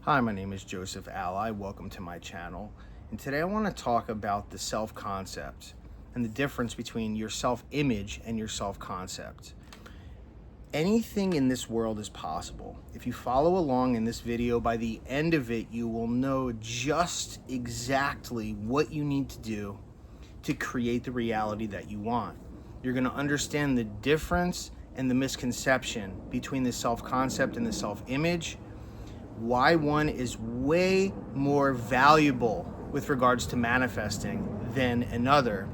Hi, my name is Joseph Alai. Welcome to my channel. And today I want to talk about the self-concept and the difference between your self-image and your self-concept. Anything in this world is possible. If you follow along in this video, by the end of it, you will know just exactly what you need to do to create the reality that you want. You're going to understand the difference and the misconception between the self-concept and the self-image, why one is way more valuable with regards to manifesting than another,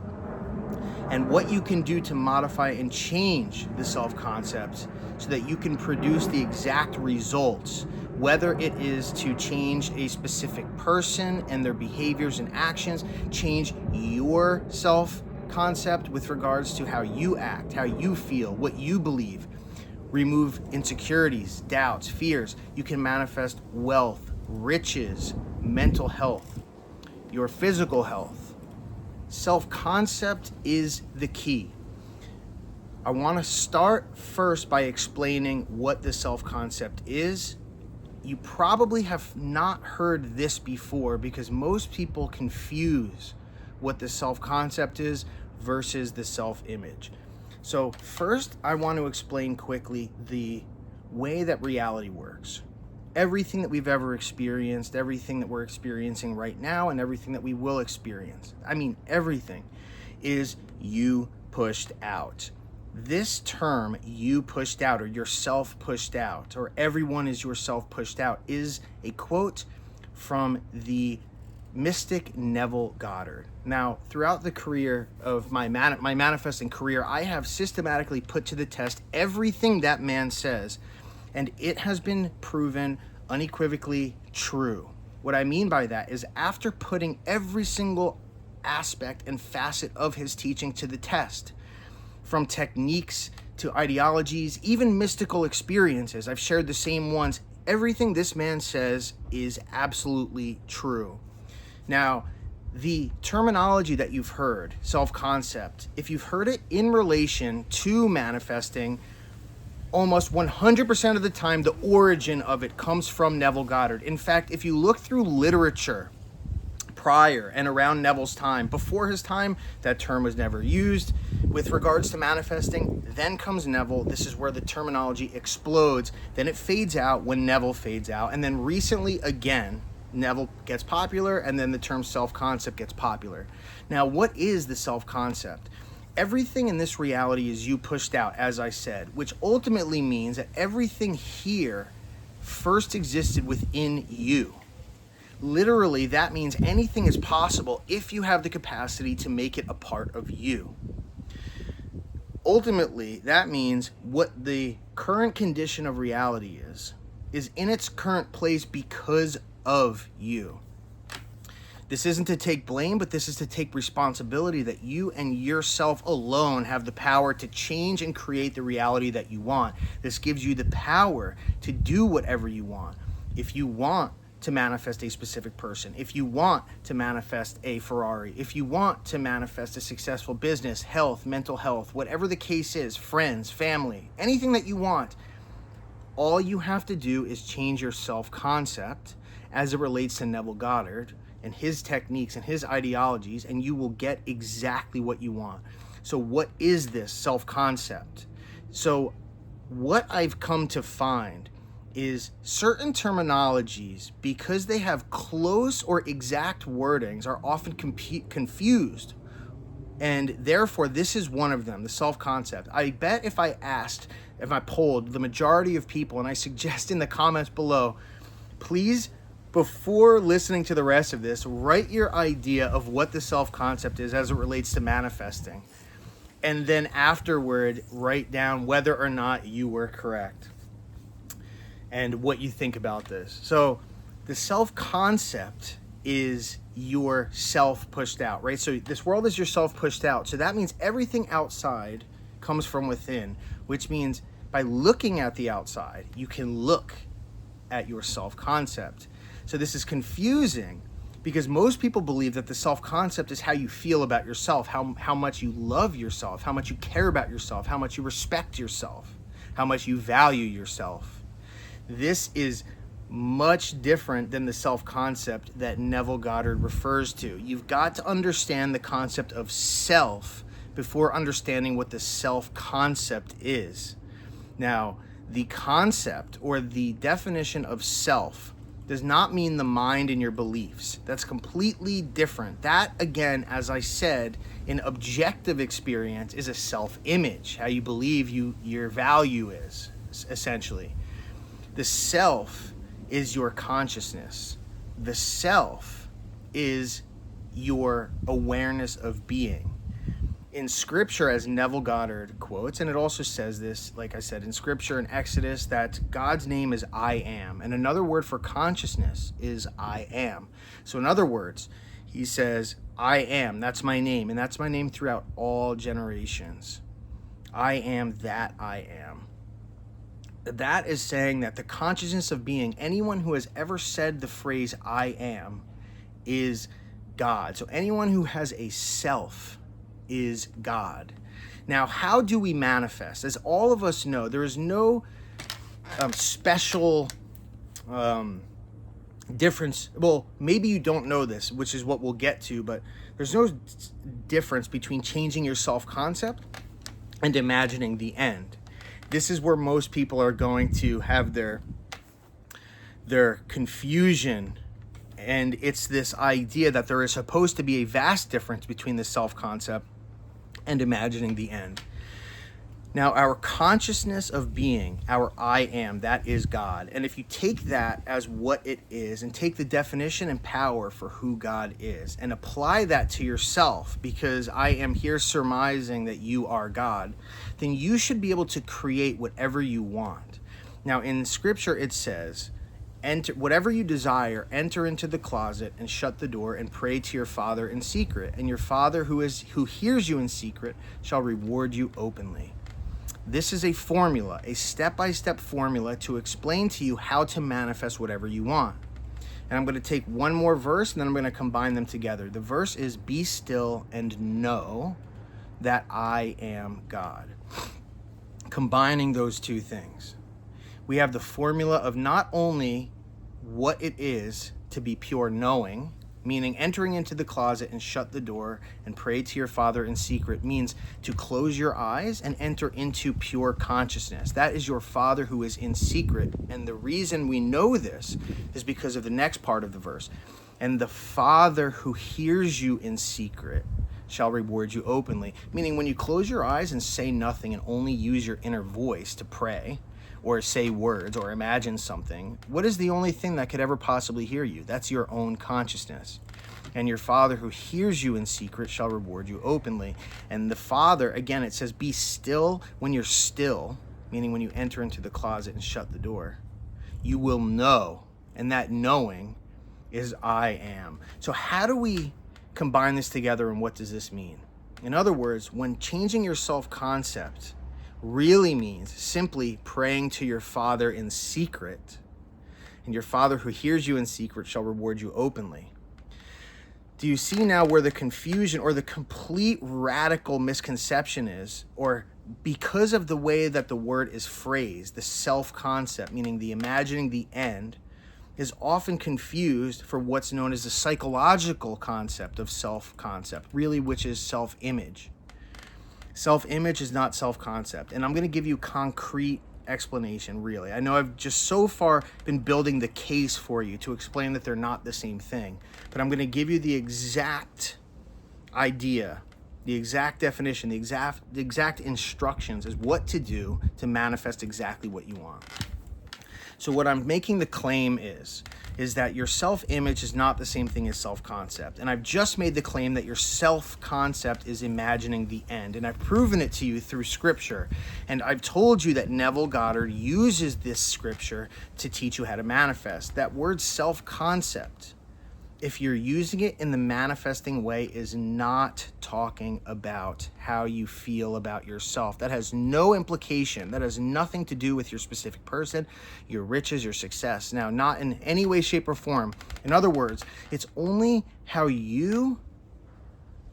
and what you can do to modify and change the self-concept so that you can produce the exact results, whether it is to change a specific person and their behaviors and actions, change your self-concept with regards to how you act, how you feel, what you believe. Remove insecurities, doubts, fears. You can manifest wealth, riches, mental health, your physical health. Self-concept is the key. I want to start first by explaining what the self-concept is. You probably have not heard this before because most people confuse what the self-concept is versus the self-image. So first, I want to explain quickly the way that reality works. Everything that we've ever experienced, everything that we're experiencing right now, and everything that we will experience, everything, is you pushed out. This term, you pushed out, or yourself pushed out, or everyone is yourself pushed out, is a quote from the mystic Neville Goddard. Now, throughout the career of my manifesting career, I have systematically put to the test everything that man says, and it has been proven unequivocally true. What I mean by that is, after putting every single aspect and facet of his teaching to the test, from techniques to ideologies, even mystical experiences, I've shared the same ones. Everything this man says is absolutely true. Now, the terminology that you've heard, self-concept, if you've heard it in relation to manifesting, almost 100% of the time, the origin of it comes from Neville Goddard. In fact, if you look through literature prior and around Neville's time, before his time, that term was never used. With regards to manifesting, then comes Neville. This is where the terminology explodes. Then it fades out when Neville fades out. And then recently, again, Neville gets popular, and then the term self-concept gets popular. Now, what is the self-concept? Everything in this reality is you pushed out, as I said, which ultimately means that everything here first existed within you. Literally, that means anything is possible if you have the capacity to make it a part of you. Ultimately, that means what the current condition of reality is in its current place because of you. This isn't to take blame, but this is to take responsibility that you and yourself alone have the power to change and create the reality that you want. This gives you the power to do whatever you want. If you want to manifest a specific person, if you want to manifest a Ferrari, if you want to manifest a successful business, health, mental health, whatever the case is, friends, family, anything that you want, all you have to do is change your self-concept as it relates to Neville Goddard and his techniques and his ideologies, and you will get exactly what you want. So what is this self-concept? So what I've come to find is certain terminologies, because they have close or exact wordings, are often confused. And therefore, this is one of them, the self-concept. I bet if I polled the majority of people, and I suggest in the comments below, please, before listening to the rest of this, write your idea of what the self-concept is as it relates to manifesting. And then afterward, write down whether or not you were correct and what you think about this. So the self-concept is your self pushed out, right? So this world is your self pushed out. So that means everything outside comes from within, which means by looking at the outside, you can look at your self-concept. So this is confusing because most people believe that the self-concept is how you feel about yourself, how much you love yourself, how much you care about yourself, how much you respect yourself, how much you value yourself. This is much different than the self-concept that Neville Goddard refers to. You've got to understand the concept of self before understanding what the self-concept is. Now, the concept or the definition of self does not mean the mind and your beliefs. That's completely different. That, again, as I said, in objective experience is a self-image, how you believe your value is, essentially. The self is your consciousness. The self is your awareness of being. In scripture, as Neville Goddard quotes, and it also says this, like I said, in scripture in Exodus, that God's name is I am. And another word for consciousness is I am. So in other words, he says, I am, that's my name. And that's my name throughout all generations. I am that I am. That is saying that the consciousness of being, anyone who has ever said the phrase I am is God. So anyone who has a self is God. Now, how do we manifest? As all of us know, there is no special difference. Well, maybe you don't know this, which is what we'll get to, but there's no difference between changing your self-concept and imagining the end. This is where most people are going to have their confusion. And it's this idea that there is supposed to be a vast difference between the self-concept and imagining the end. Now, our consciousness of being, our I am, that is God. And if you take that as what it is and take the definition and power for who God is and apply that to yourself, because I am here surmising that you are God, then you should be able to create whatever you want. Now, in scripture, it says, enter whatever you desire, enter into the closet and shut the door and pray to your Father in secret, and your Father who hears you in secret shall reward you openly. This is a formula, a step-by-step formula to explain to you how to manifest whatever you want. And I'm going to take one more verse and then I'm going to combine them together. The verse is, be still and know that I am God. Combining those two things, we have the formula of not only what it is to be pure knowing, meaning entering into the closet and shut the door and pray to your Father in secret means to close your eyes and enter into pure consciousness. That is your Father who is in secret. And the reason we know this is because of the next part of the verse. And the Father who hears you in secret shall reward you openly. Meaning when you close your eyes and say nothing and only use your inner voice to pray, or say words, or imagine something, what is the only thing that could ever possibly hear you? That's your own consciousness. And your Father who hears you in secret shall reward you openly. And the Father, again, it says, be still. When you're still, meaning when you enter into the closet and shut the door, you will know. And that knowing is I am. So how do we combine this together, and what does this mean? In other words, when changing your self-concept really means simply praying to your Father in secret, and your Father who hears you in secret shall reward you openly. Do you see now where the confusion or the complete radical misconception is, or because of the way that the word is phrased, the self-concept, meaning the imagining the end, is often confused for what's known as the psychological concept of self-concept, really, which is self-image. Self-image is not self-concept. And I'm going to give you concrete explanation, really. I know I've just so far been building the case for you to explain that they're not the same thing. But I'm going to give you the exact idea, the exact definition, the exact instructions as what to do to manifest exactly what you want. So what I'm making the claim is that your self-image is not the same thing as self-concept. And I've just made the claim that your self-concept is imagining the end. And I've proven it to you through scripture. And I've told you that Neville Goddard uses this scripture to teach you how to manifest. That word self-concept, if you're using it in the manifesting way, is not talking about how you feel about yourself. That has no implication. That has nothing to do with your specific person, your riches, your success. Now, not in any way, shape, or form. In other words, it's only how you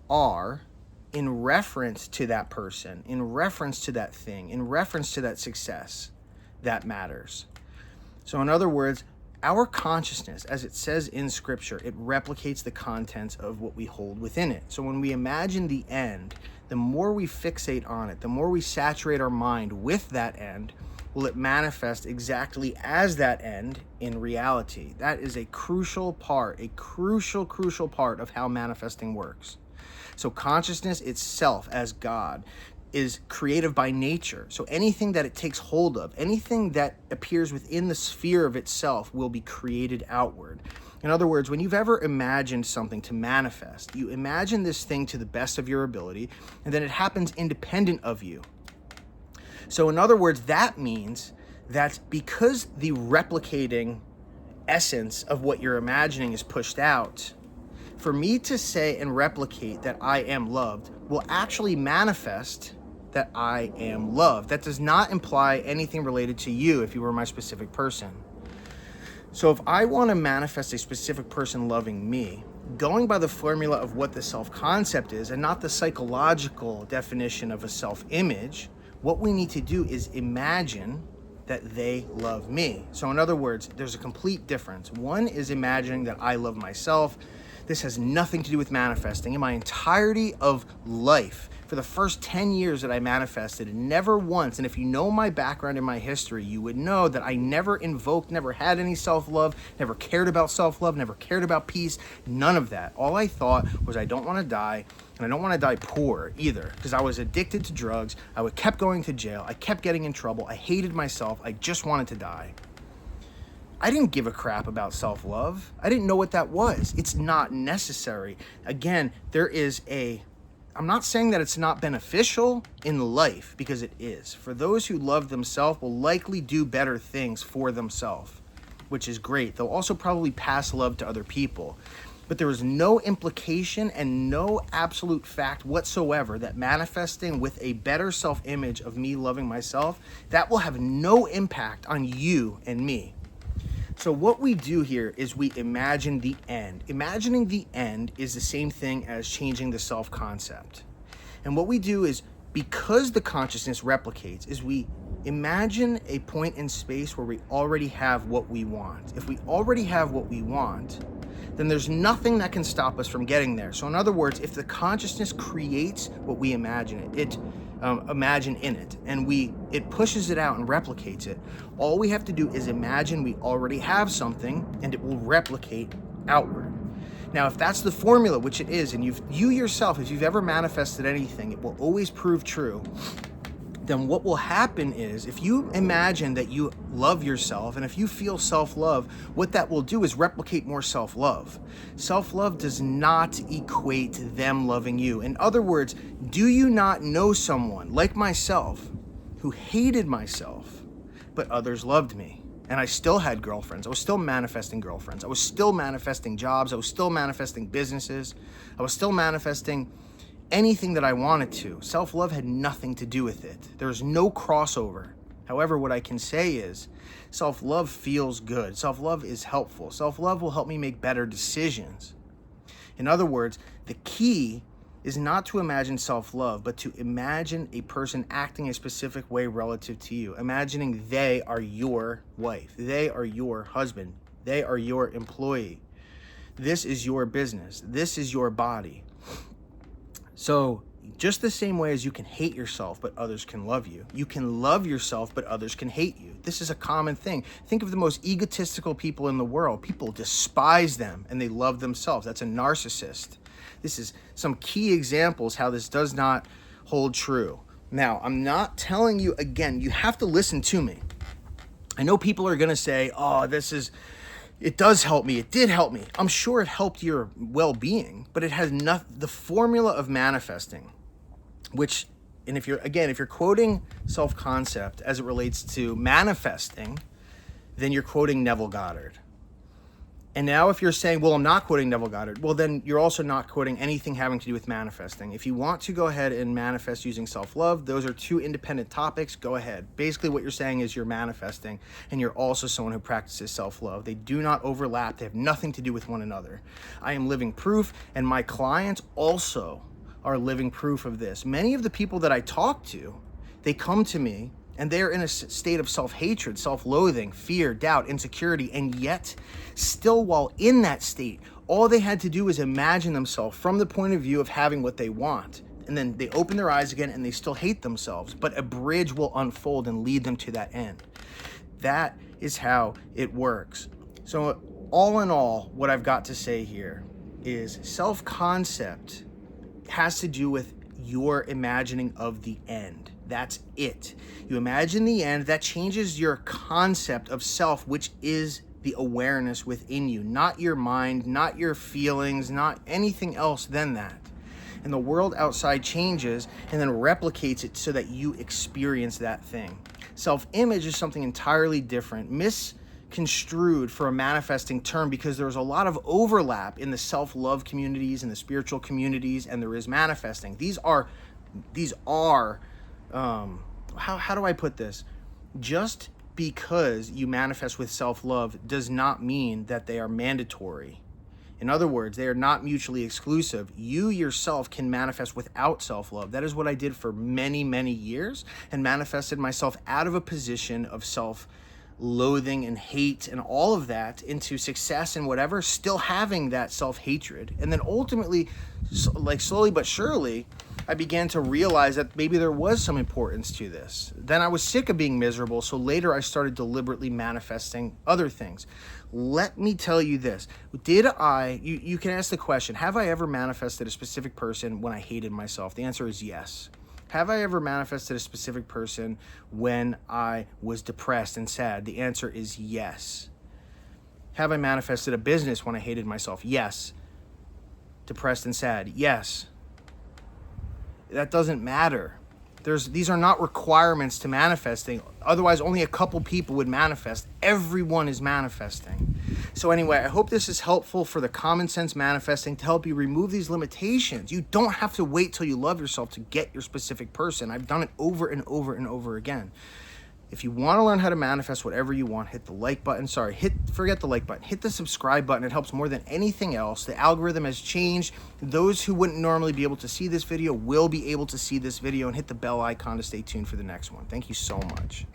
are in reference to that person, in reference to that thing, in reference to that success that matters. So in other words, our consciousness, as it says in scripture, it replicates the contents of what we hold within it. So when we imagine the end, the more we fixate on it, the more we saturate our mind with that end, will it manifest exactly as that end in reality. That is a crucial part, a crucial part of how manifesting works. So consciousness itself as God is creative by nature. So anything that it takes hold of, anything that appears within the sphere of itself will be created outward. In other words, when you've ever imagined something to manifest, you imagine this thing to the best of your ability, and then it happens independent of you. So in other words, that means that because the replicating essence of what you're imagining is pushed out, for me to say and replicate that I am loved will actually manifest that I am loved. That does not imply anything related to you if you were my specific person. So if I want to manifest a specific person loving me, going by the formula of what the self-concept is and not the psychological definition of a self-image, what we need to do is imagine that they love me. So in other words, there's a complete difference. One is imagining that I love myself. This has nothing to do with manifesting. In my entirety of life, for the first 10 years that I manifested, never once, and if you know my background and my history, you would know that I never invoked, never had any self-love, never cared about self-love, never cared about peace, none of that. All I thought was I don't want to die, and I don't want to die poor either, because I was addicted to drugs, I kept going to jail, I kept getting in trouble, I hated myself, I just wanted to die. I didn't give a crap about self-love. I didn't know what that was. It's not necessary. Again, I'm not saying that it's not beneficial in life, because it is. For those who love themselves will likely do better things for themselves, which is great. They'll also probably pass love to other people. But there is no implication and no absolute fact whatsoever that manifesting with a better self-image of me loving myself, that will have no impact on you and me. So what we do here is we imagine the end. Imagining the end is the same thing as changing the self-concept. And what we do is, because the consciousness replicates, is we imagine a point in space where we already have what we want. If we already have what we want, then there's nothing that can stop us from getting there. So in other words, if the consciousness creates what we imagine imagine in it, and it pushes it out and replicates it, all we have to do is imagine we already have something, and it will replicate outward. Now, if that's the formula, which it is, and you yourself, if you've ever manifested anything, it will always prove true. Then what will happen is, if you imagine that you love yourself, and if you feel self-love, what that will do is replicate more self-love. Self-love does not equate them loving you. In other words, do you not know someone like myself who hated myself, but others loved me? And I still had girlfriends. I was still manifesting girlfriends. I was still manifesting jobs. I was still manifesting businesses. I was still manifesting anything that I wanted to. Self-love had nothing to do with it. There's no crossover. However, what I can say is self-love feels good. Self-love is helpful. Self-love will help me make better decisions. In other words, the key is not to imagine self-love, but to imagine a person acting a specific way relative to you. Imagining they are your wife. They are your husband. They are your employee. This is your business. This is your body. So just the same way as you can hate yourself, but others can love you, you can love yourself, but others can hate you. This is a common thing. Think of the most egotistical people in the world. People despise them and they love themselves. That's a narcissist. This is some key examples how this does not hold true. Now, I'm not telling you, again, you have to listen to me. I know people are going to say, oh, it does help me. It did help me. I'm sure it helped your well-being, but it has nothing. The formula of manifesting, which, and if you're quoting self-concept as it relates to manifesting, then you're quoting Neville Goddard. And now if you're saying, well, I'm not quoting Neville Goddard, well, then you're also not quoting anything having to do with manifesting. If you want to go ahead and manifest using self-love, those are two independent topics. Go ahead. Basically, what you're saying is you're manifesting, and you're also someone who practices self-love. They do not overlap. They have nothing to do with one another. I am living proof, and my clients also are living proof of this. Many of the people that I talk to, they come to me And they're in a state of self-hatred, self-loathing, fear, doubt, insecurity, and yet still while in that state, all they had to do was imagine themselves from the point of view of having what they want. And then they open their eyes again and they still hate themselves, but a bridge will unfold and lead them to that end. That is how it works. So all in all, what I've got to say here is self-concept has to do with your imagining of the end. That's it. You imagine the end, that changes your concept of self, which is the awareness within you, not your mind, not your feelings, not anything else than that. And the world outside changes and then replicates it so that you experience that thing. Self-image is something entirely different, misconstrued for a manifesting term because there's a lot of overlap in the self-love communities and the spiritual communities, and there is manifesting. These are how do I put this? Just because you manifest with self-love does not mean that they are mandatory. In other words, they are not mutually exclusive. You yourself can manifest without self-love. That is what I did for many, many years, and manifested myself out of a position of self-loathing and hate and all of that into success and whatever, still having that self-hatred. And then ultimately, like slowly but surely, I began to realize that maybe there was some importance to this. Then I was sick of being miserable, so later I started deliberately manifesting other things. Let me tell you this. You can ask the question, have I ever manifested a specific person when I hated myself? The answer is yes. Have I ever manifested a specific person when I was depressed and sad? The answer is yes. Have I manifested a business when I hated myself? Yes. Depressed and sad? Yes. That doesn't matter. These are not requirements to manifesting. Otherwise, only a couple people would manifest. Everyone is manifesting. So anyway, I hope this is helpful for the common sense manifesting to help you remove these limitations. You don't have to wait till you love yourself to get your specific person. I've done it over and over and over again. If you want to learn how to manifest whatever you want, hit the like button. Forget the like button. Hit the subscribe button. It helps more than anything else. The algorithm has changed. Those who wouldn't normally be able to see this video will be able to see this video, and hit the bell icon to stay tuned for the next one. Thank you so much.